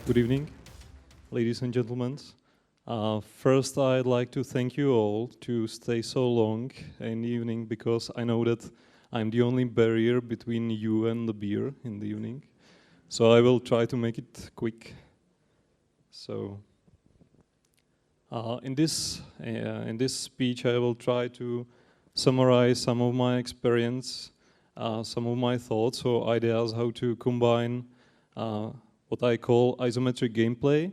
Good evening, ladies and gentlemen. First, I'd like to thank you all to stay so long in the evening, because I know that I'm the only barrier between you and the beer in the evening. So I will try to make it quick. So in this speech, I will try to summarize some of my experience, some of my thoughts or ideas how to combine what I call isometric gameplay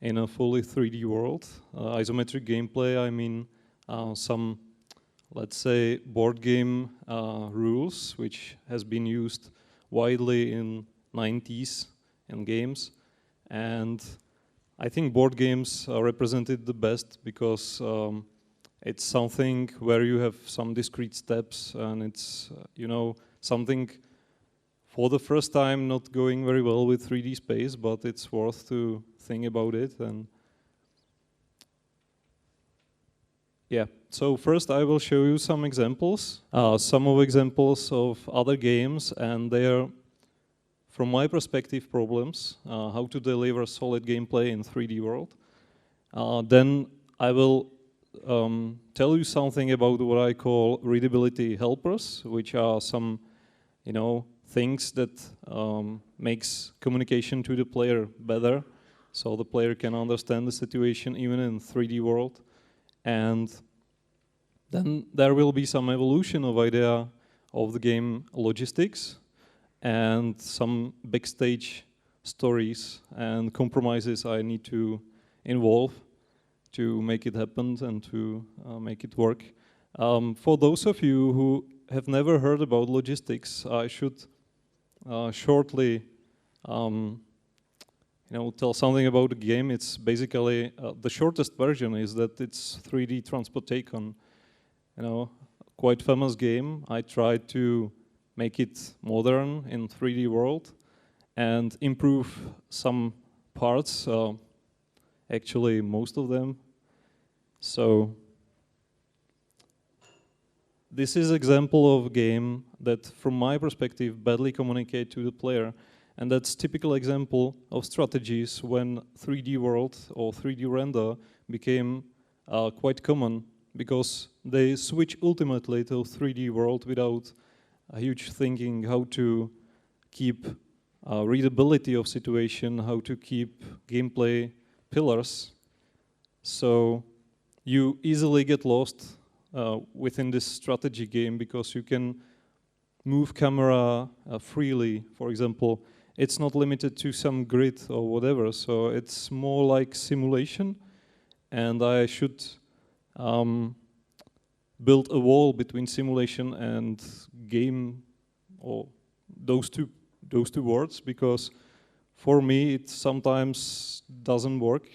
in a fully 3D world. Isometric gameplay, I mean some, let's say, board game rules, which has been used widely in 90s in games. And I think board games are represented the best because it's something where you have some discrete steps, and it's, something for the first time not going very well with 3D space, but it's worth to think about it. And yeah, so first I will show you some examples, some of examples of other games and their, from my perspective, problems, how to deliver solid gameplay in 3D world. Then I will tell you something about what I call readability helpers, which are some, things that makes communication to the player better, so the player can understand the situation even in 3D world. And then there will be some evolution of idea of the game logistics and some backstage stories and compromises I need to involve to make it happen and to make it work. For those of you who have never heard about logistics, I should shortly tell something about the game. It's basically the shortest version is that it's 3D Transportation, quite famous game. I tried to make it modern in 3D world and improve some parts, actually most of them. So this is example of a game that, from my perspective, badly communicate to the player. And that's typical example of strategies when 3D world or 3D render became quite common, because they switch ultimately to 3D world without a huge thinking how to keep readability of situation, how to keep gameplay pillars. So you easily get lost within this strategy game, because you can move camera freely. For example, it's not limited to some grid or whatever, so it's more like simulation, and I should build a wall between simulation and game, or those two words, because for me it sometimes doesn't work.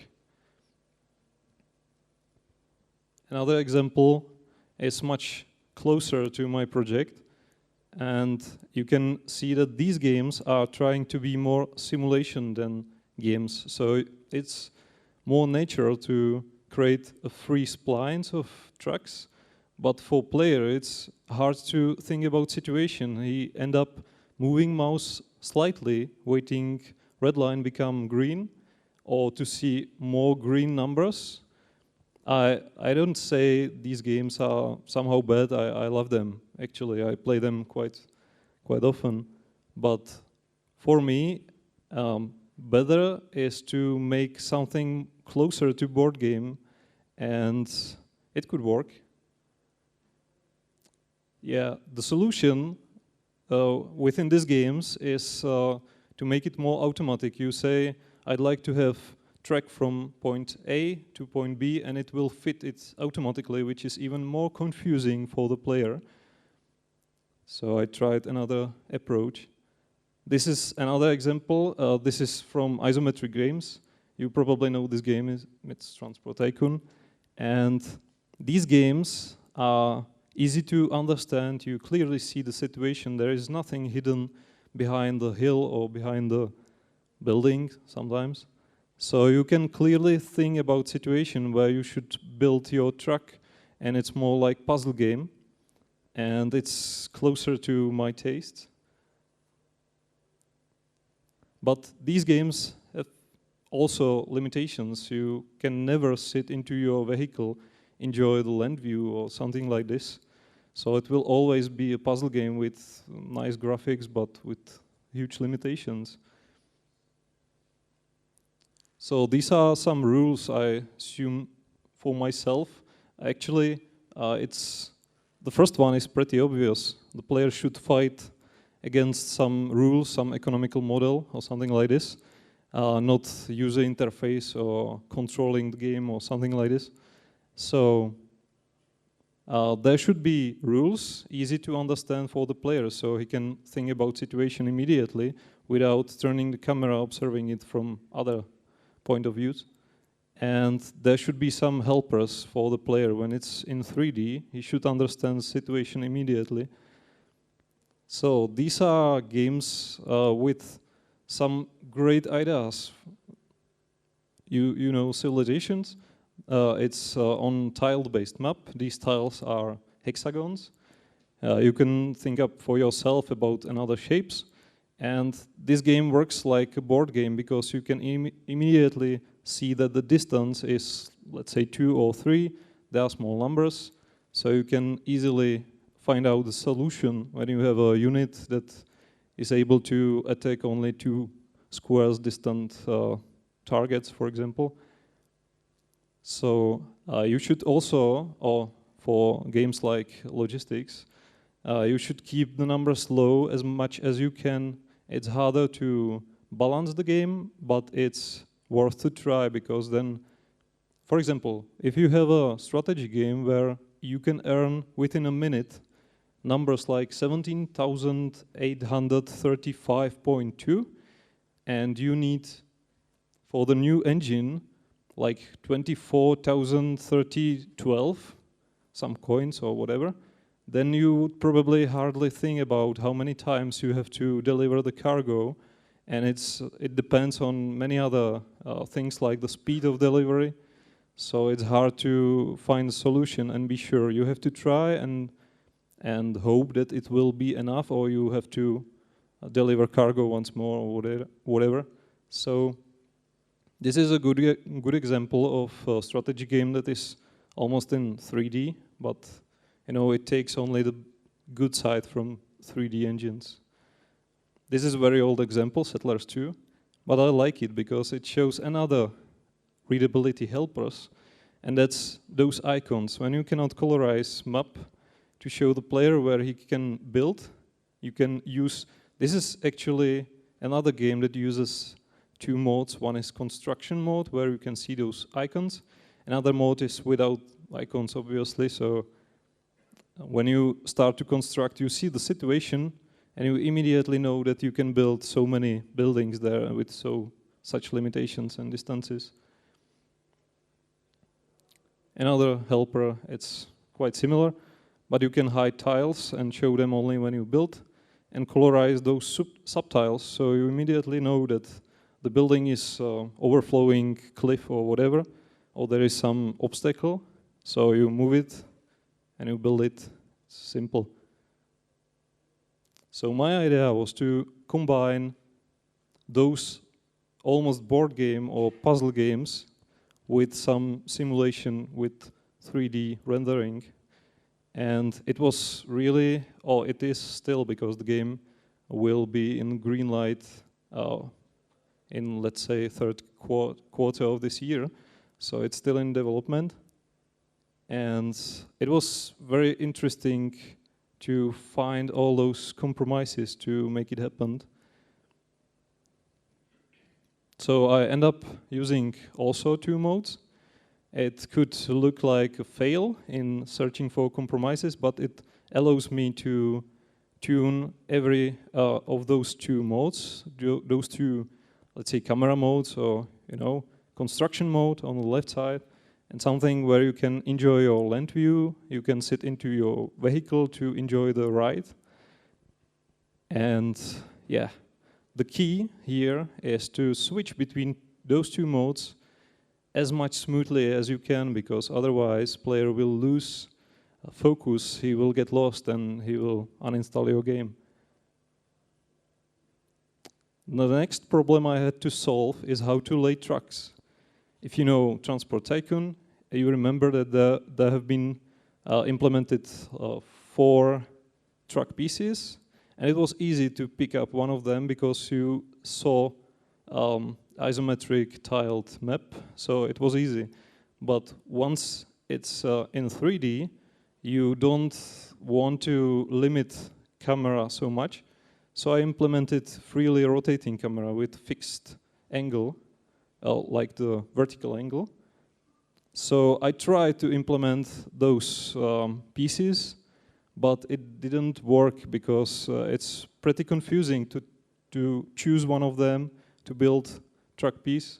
Another example is much closer to my project, and you can see that these games are trying to be more simulation than games. So it's more natural to create a free splines of tracks, but for player it's hard to think about situation. He end up moving mouse slightly, waiting red line become green, or to see more green numbers. I don't say these games are somehow bad. I love them. Actually, I play them quite often. But for me, better is to make something closer to board game, and it could work. Yeah, the solution within these games is to make it more automatic. You say, I'd like to have track from point A to point B, and it will fit it automatically, which is even more confusing for the player. So I tried another approach. This is another example. This is from Isometric games. You probably know this game, it's Transport Tycoon. And these games are easy to understand. You clearly see the situation. There is nothing hidden behind the hill or behind the building sometimes. So you can clearly think about situation where you should build your truck, and it's more like puzzle game, and it's closer to my taste. But these games have also limitations. You can never sit into your vehicle, enjoy the land view or something like this. So it will always be a puzzle game with nice graphics, but with huge limitations. So these are some rules I assume for myself. Actually, the first one is pretty obvious. The player should fight against some rules, some economical model or something like this, not user interface or controlling the game or something like this. So there should be rules, easy to understand for the player, so he can think about situation immediately without turning the camera, observing it from other point of views. And there should be some helpers for the player. When it's in 3D, he should understand the situation immediately. So these are games with some great ideas. You know Civilizations? It's on tile-based map. These tiles are hexagons. You can think up for yourself about another shapes. And this game works like a board game because you can immediately see that the distance is, let's say, 2 or 3. They are small numbers. So you can easily find out the solution when you have a unit that is able to attack only 2 squares distant targets, for example. So you should also, or for games like logistics, you should keep the numbers low as much as you can. It's harder to balance the game, but it's worth to try, because then, for example, if you have a strategy game where you can earn within a minute numbers like 17,835.2, and you need for the new engine like 24,012, some coins or whatever, then you would probably hardly think about how many times you have to deliver the cargo, and it depends on many other things like the speed of delivery. So it's hard to find a solution and be sure. You have to try and hope that it will be enough, or you have to deliver cargo once more or whatever. So this is a good example of a strategy game that is almost in 3D, but you know, it takes only the good side from 3D engines. This is a very old example, Settlers 2, but I like it because it shows another readability helpers, and that's those icons. When you cannot colorize map to show the player where he can build, you can use, this is actually another game that uses 2 modes. One is construction mode, where you can see those icons. Another mode is without icons, obviously, so when you start to construct, you see the situation, and you immediately know that you can build so many buildings there with such limitations and distances. Another helper, it's quite similar, but you can hide tiles and show them only when you build, and colorize those subtiles, so you immediately know that the building is overflowing cliff or whatever, or there is some obstacle, so you move it and you build it. It's simple. So my idea was to combine those almost board game or puzzle games with some simulation with 3D rendering. And it was really, or it is still, because the game will be in green light in, let's say, third quarter of this year. So it's still in development. And it was very interesting to find all those compromises to make it happen. So I end up using also 2 modes. It could look like a fail in searching for compromises, but it allows me to tune every of those 2 modes, those 2, let's say, camera modes, or construction mode on the left side, and something where you can enjoy your land view, you can sit into your vehicle to enjoy the ride. And yeah, the key here is to switch between those 2 modes as much smoothly as you can, because otherwise player will lose focus, he will get lost, and he will uninstall your game. The next problem I had to solve is how to lay trucks. If you know Transport Tycoon, you remember that there have been implemented 4 truck pieces, and it was easy to pick up one of them because you saw isometric tiled map, so it was easy. But once it's in 3D, you don't want to limit camera so much. So I implemented freely rotating camera with fixed angle, like the vertical angle. So I tried to implement those pieces, but it didn't work because it's pretty confusing to choose one of them to build truck piece.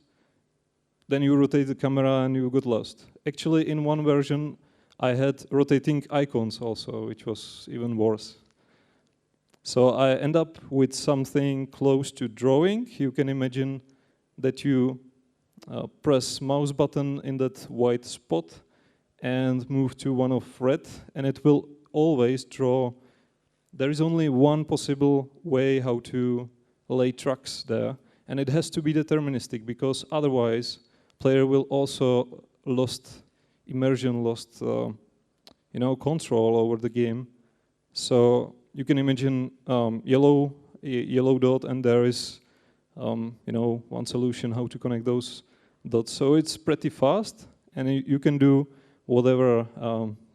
Then you rotate the camera and you got lost. Actually, in one version, I had rotating icons also, which was even worse. So I end up with something close to drawing. You can imagine that you press mouse button in that white spot and move to one of red, and it will always draw. There is only one possible way how to lay trucks there, and it has to be deterministic, because otherwise player will also lost immersion, lost control over the game. So you can imagine yellow dot, and there is one solution how to connect those dots. So it's pretty fast, and you can do whatever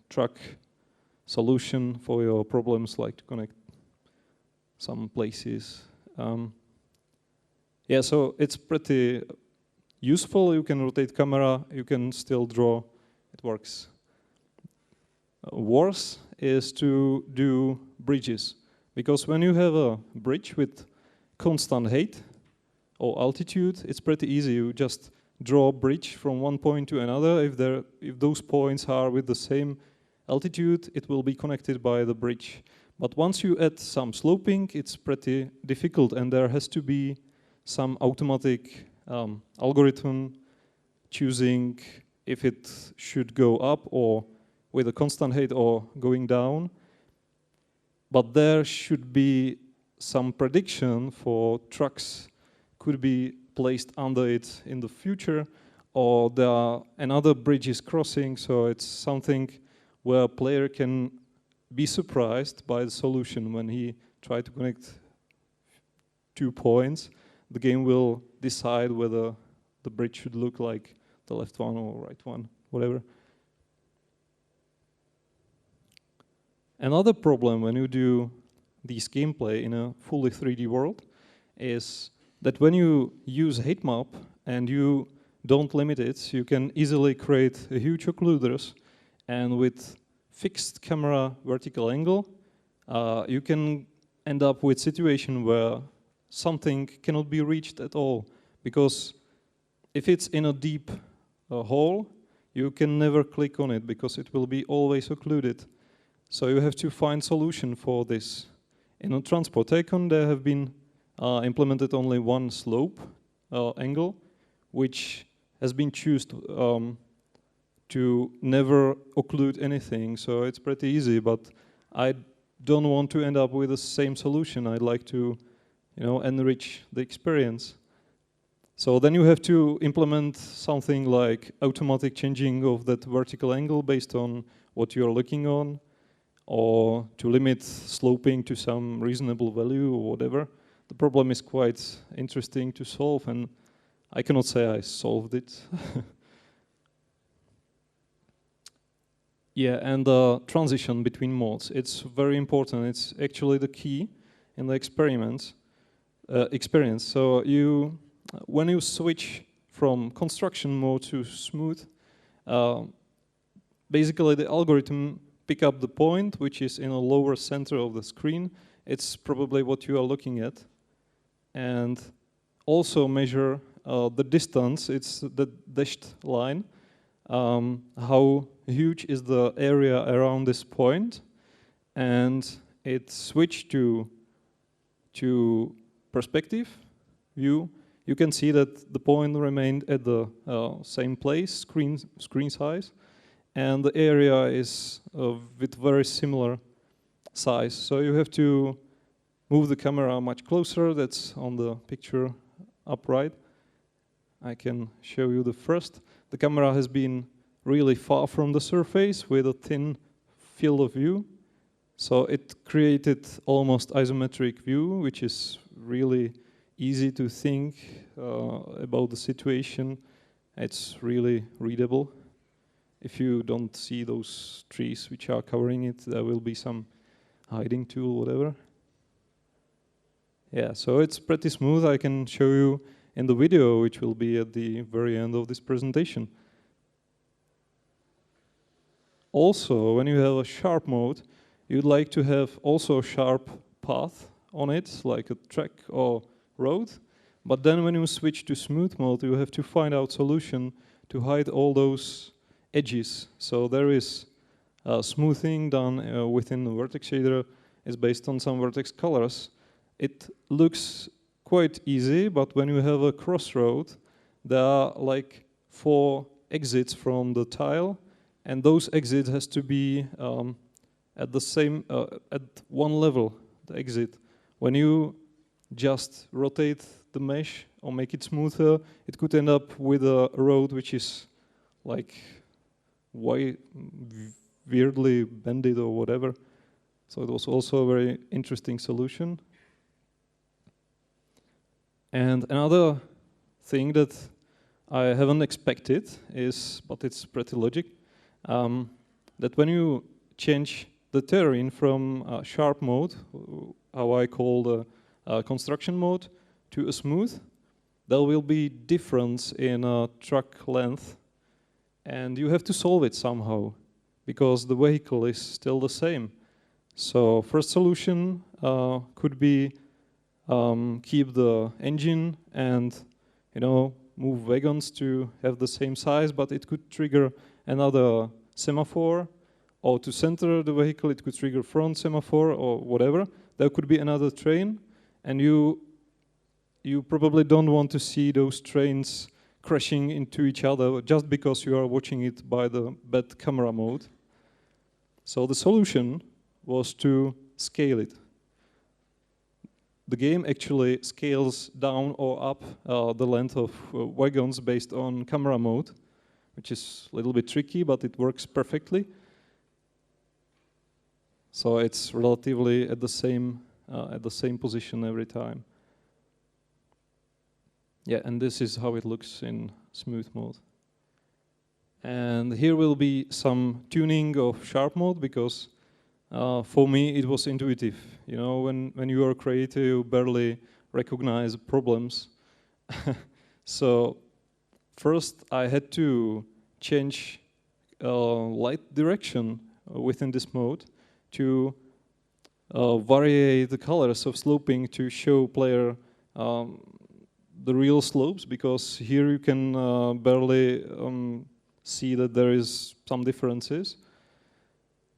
truck solution for your problems, like to connect some places. Yeah, so it's pretty useful. You can rotate camera, you can still draw, it works. Worse is to do bridges, because when you have a bridge with constant height or altitude, it's pretty easy. You just draw a bridge from one point to another. If those points are with the same altitude, it will be connected by the bridge. But once you add some sloping, it's pretty difficult, and there has to be some automatic algorithm choosing if it should go up or with a constant height or going down. But there should be some prediction for trucks could be placed under it in the future, or there are another bridge is crossing, so it's something where a player can be surprised by the solution. When he tries to connect 2 points, the game will decide whether the bridge should look like the left one or right one, whatever. Another problem when you do this gameplay in a fully 3D world is that when you use height map and you don't limit it, you can easily create a huge occluders, and with fixed camera vertical angle, you can end up with situation where something cannot be reached at all, because if it's in a deep hole, you can never click on it because it will be always occluded. So you have to find solution for this. In a Transport Tycoon, there have been implemented only one slope angle, which has been chosen to never occlude anything. So it's pretty easy, but I don't want to end up with the same solution. I'd like to, enrich the experience. So then you have to implement something like automatic changing of that vertical angle based on what you're looking on, or to limit sloping to some reasonable value or whatever. The problem is quite interesting to solve, and I cannot say I solved it. Yeah, and the transition between modes, it's very important. It's actually the key in the experience. So when you switch from construction mode to smooth, basically the algorithm pick up the point which is in a lower center of the screen. It's probably what you are looking at, and also measure the distance. It's the dashed line. How huge is the area around this point, and it switched to perspective view. You can see that the point remained at the same place, screen size, and the area is with very similar size. So you have to move the camera much closer. That's on the picture up right. I can show you the first. The camera has been really far from the surface with a thin field of view. So it created almost isometric view, which is really easy to think about the situation. It's really readable. If you don't see those trees which are covering it, there will be some hiding tool, whatever. Yeah, so it's pretty smooth. I can show you in the video, which will be at the very end of this presentation. Also, when you have a sharp mode, you'd like to have also a sharp path on it, like a track or road. But then when you switch to smooth mode, you have to find out solution to hide all those edges. So there is smoothing done within the vertex shader. It's based on some vertex colors. It looks quite easy, but when you have a crossroad, there are like 4 exits from the tile, and those exits has to be at the same at one level. The exit. When you just rotate the mesh or make it smoother, it could end up with a road which is like weirdly bended or whatever. So it was also a very interesting solution. And another thing that I haven't expected is, but it's pretty logic, that when you change the terrain from sharp mode, how I call the construction mode, to a smooth, there will be difference in track length, and you have to solve it somehow because the vehicle is still the same. So first solution could be keep the engine and move wagons to have the same size, but it could trigger another semaphore, or to center the vehicle it could trigger front semaphore or whatever. There could be another train, and you probably don't want to see those trains crashing into each other just because you are watching it by the bad camera mode. So the solution was to scale it. The game actually scales down or up the length of wagons based on camera mode, which is a little bit tricky, but it works perfectly. So it's relatively at the same position every time. Yeah, and this is how it looks in smooth mode. And here will be some tuning of sharp mode, because for me it was intuitive. When you are creative, you barely recognize problems. So first I had to change light direction within this mode to vary the colors of sloping to show player the real slopes, because here you can barely see that there is some differences.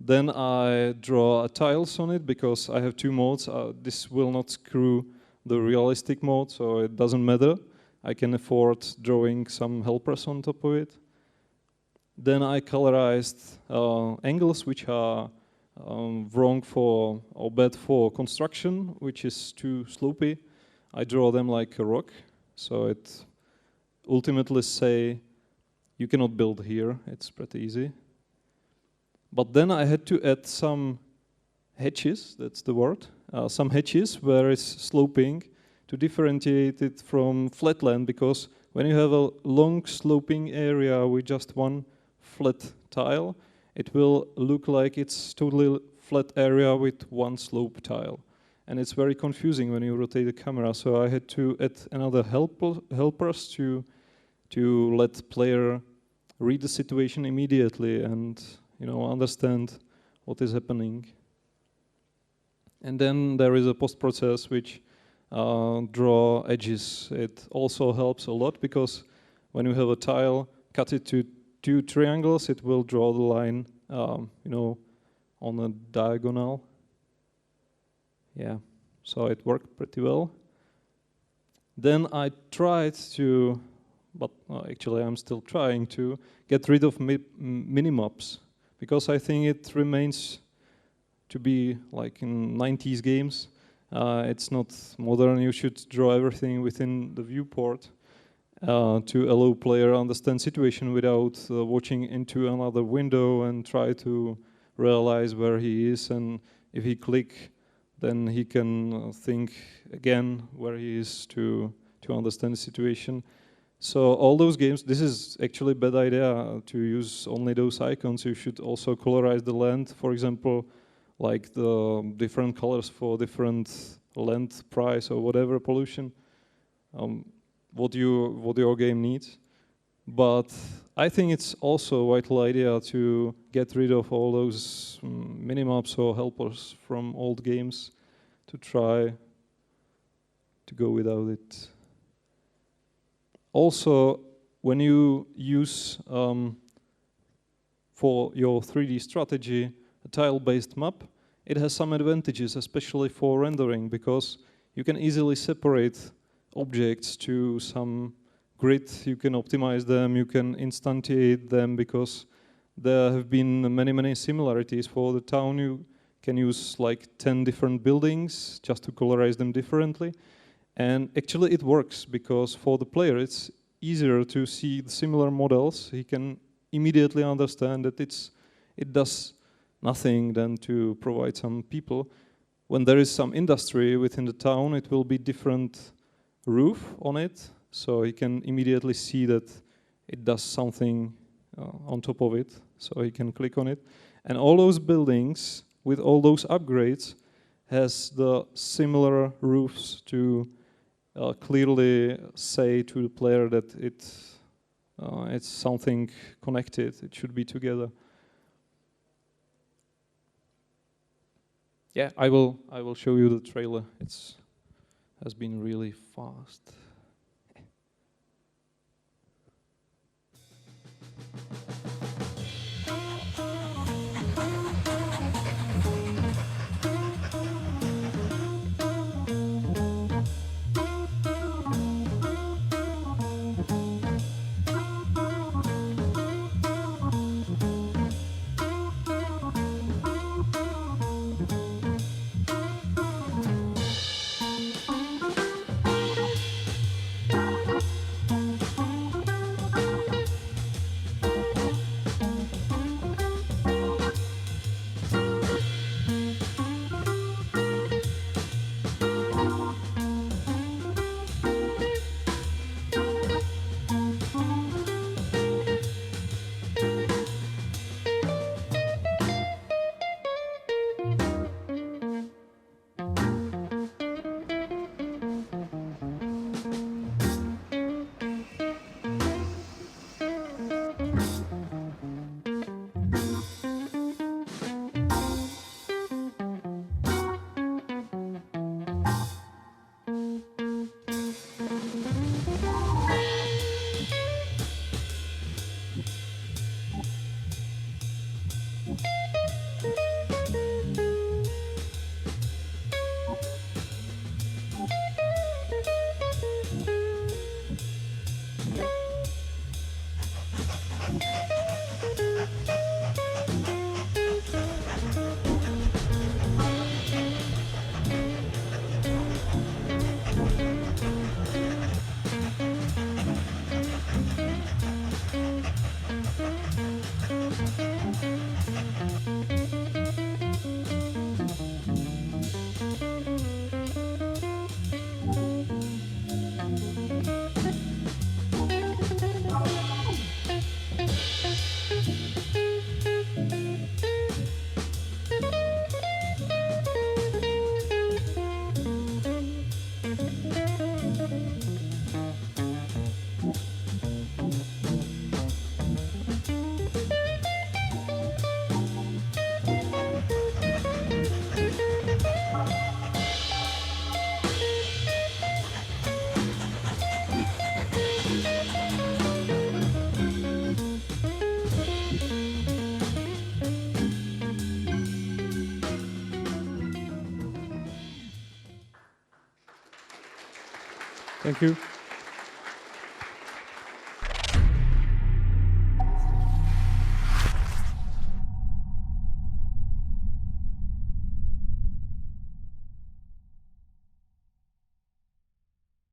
Then I draw tiles on it because I have 2 modes. This will not screw the realistic mode, so it doesn't matter. I can afford drawing some helpers on top of it. Then I colorized angles which are wrong for or bad for construction, which is too slopey. I draw them like a rock, so it ultimately say you cannot build here. It's pretty easy. But then I had to add some hedges, that's the word, some hedges where it's sloping to differentiate it from flatland, because when you have a long sloping area with just one flat tile, it will look like it's totally flat area with one slope tile. And it's very confusing when you rotate the camera, so I had to add another helpers to let player read the situation immediately and understand what is happening. And then there is a post-process which draw edges. It also helps a lot, because when you have a tile, cut it to 2 triangles, it will draw the line, on a diagonal. Yeah, so it worked pretty well. Then I tried to, but actually I'm still trying to get rid of minimobs, because I think it remains to be like in 90s games. It's not modern. You should draw everything within the viewport to allow player understand situation without watching into another window and try to realize where he is, and if he click, then he can think again where he is to understand the situation. So all those games, this is actually a bad idea to use only those icons. You should also colorize the land, for example, like the different colors for different land, price, or whatever pollution, what your game needs. But I think it's also a vital idea to get rid of all those minimaps or helpers from old games, to try to go without it. Also, when you use for your 3D strategy a tile-based map, it has some advantages, especially for rendering, because you can easily separate objects to some grid. You can optimize them, you can instantiate them, because there have been many similarities. For the town, you can use like 10 different buildings just to colorize them differently. And actually it works, because for the player it's easier to see the similar models. He can immediately understand that it does nothing than to provide some people. When there is some industry within the town, it will be different roof on it, so he can immediately see that it does something on top of it, so he can click on it. And all those buildings with all those upgrades has the similar roofs to clearly say to the player that it's something connected, it should be together. Yeah, I will show you the trailer. Has been really fast. Thank you.